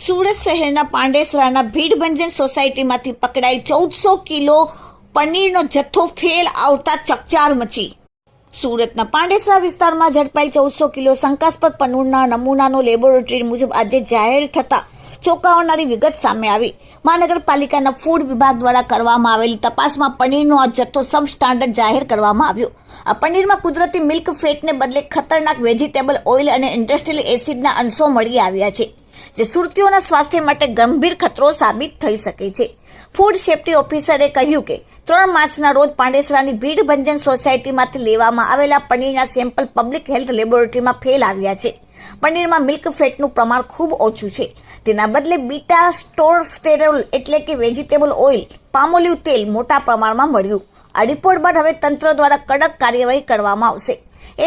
સુરત શહેરના પાંડેસરાના ભીડભંજન સોસાયટીમાંથી પકડાઈ 1400 કિલો પનીરનો જથ્થો ફેલ આવતા ચકચાર મચી। સુરતના પાંડેસરા વિસ્તારમાં ઝડપાયેલ 1400 કિલો શંકાસ્પદ પનીરના નમૂનાનો લેબોરેટરી મુજબ આજે જાહેર થતા ચોંકાવનારી વિગત સામે આવી। મહાનગરપાલિકાના ફૂડ વિભાગ દ્વારા કરવામાં આવેલી તપાસમાં પનીરનો આ જથ્થો સબ સ્ટાન્ડર્ડ જાહેર કરવામાં આવ્યો। આ પનીરમાં કુદરતી મિલ્ક ફેટને બદલે ખતરનાક વેજીટેબલ ઓઇલ અને ઇન્ડસ્ટ્રીયલ એસિડના અંશો મળી આવ્યા છે, જે સુરતીઓના સ્વાસ્થ્ય માટે ગંભીર ખતરો સાબિત થઈ શકે છે। ફૂડ સેફ્ટી ઓફિસરે કહ્યું કે 3 માર્ચના રોજ પાંડેસરાની ભીડભંજન સોસાયટીમાંથી લેવામાં આવેલા પનીરના સેમ્પલ પબ્લિક હેલ્થ લેબોરેટરીમાં ફેલ આવ્યા છે। પનીરમાં મિલ્ક ફેટનું પ્રમાણ ખૂબ ઓછું છે, તેના બદલે બીટા સ્ટોરસ્ટેરોલ એટલે કે વેજીટેબલ ઓઇલ, પામોલિવ તેલ મોટા પ્રમાણમાં મળ્યું। આ રિપોર્ટ બાદ હવે તંત્ર દ્વારા કડક કાર્યવાહી કરવામાં આવશે।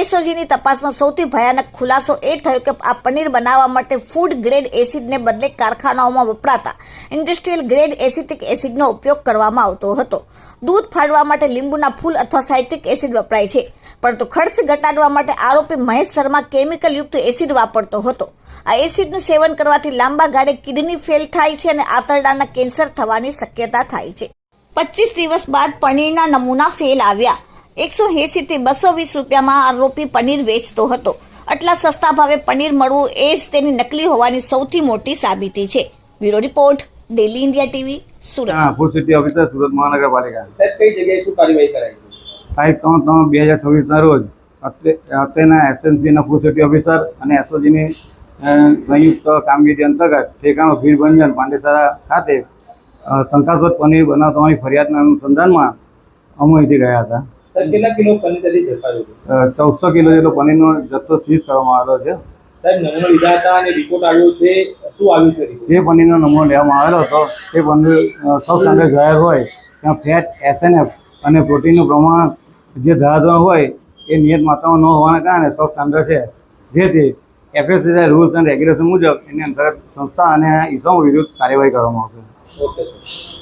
એસઓજીની તપાસમાં સૌથી ભયાનક ખુલાસો એ થયો કે આ પનીર બનાવવા માટે ફૂડ ગ્રેડ એસિડને બદલે કારખાનાઓમાં વપરાતા ઇન્ડસ્ટ્રીયલ ગ્રેડ એસિટિક એસિડનો ઉપયોગ કરવામાં આવતો હતો। દૂધ ફાડવા માટે લીંબુના ફૂલ અથવા સાઇટ્રિક એસિડ વપરાય છે, પરંતુ ખર્ચ ઘટાડવા માટે આરોપી મહેશ શર્મા કેમિકલ યુક્ત એસિડ વાપરતો હતો। આ એસિડનું સેવન કરવાથી લાંબા ગાળે કિડની ફેલ થાય છે અને આંતરડાના કેન્સર થવાની શક્યતા થાય છે। 25 દિવસ બાદ પનીરના નમૂના ફેલ આવ્યા। 180 થી 220 રૂપિયામાં આરોપી પનીર વેચતો હતો। આટલા સસ્તા ભાવે પનીર મળવું એ જ તેની નકલી હોવાની સૌથી મોટી સાબિતી છે। Bureau report, daily India TV, Surat. Food city officer, Surat મહાનગરપાલિકા। સાહેબ, કઈ જગ્યાએ શું કાર્યવાહી કરાઈ? તારીખ 3/3/2026 ના રોજ અત્રેના એસએમસીના ફૂડ સિટી ઓફિસર અને એસઓજીની સંયુક્ત કામગીરી અંતર્ગત ઠેકાણો ભીડભંજન પાંડેસરા ખાતે શંકાસ્પદ પનીર બનાવવાની ફરિયાદના અનુસંધાનમાં અમે અહીંથી ગયા હતા। કેટલા કિલો પનીર ત્યાંથી ઝડપાયું? 1400 કિલો જેટલો પનીરનો જથ્થો સીઝ કરવામાં આવેલો છે। સાહેબ, નમૂનો લીધા હતા અને રિપોર્ટ આવ્યો છે, શું આવ્યું છે રિપોર્ટ? જે પનીરનો નમૂનો લેવામાં આવેલો હતો તે પનીર સબ સ્ટાન્ડર્ડ જાહેર હોય ત્યાં ફેટ, એસએનએફ અને પ્રોટીનનું પ્રમાણ જે ધરાવતું હોય એ નિયત માત્રામાં ન હોવાના કારણે સબ સ્ટાન્ડર્ડ છે, જેથી એફએસએસઆઈ રૂલ્સ એન્ડ રેગ્યુલેશન મુજબ એની અંતર્ગત સંસ્થા અને ઇસમો વિરુદ્ધ કાર્યવાહી કરવામાં આવશે। Okay sir.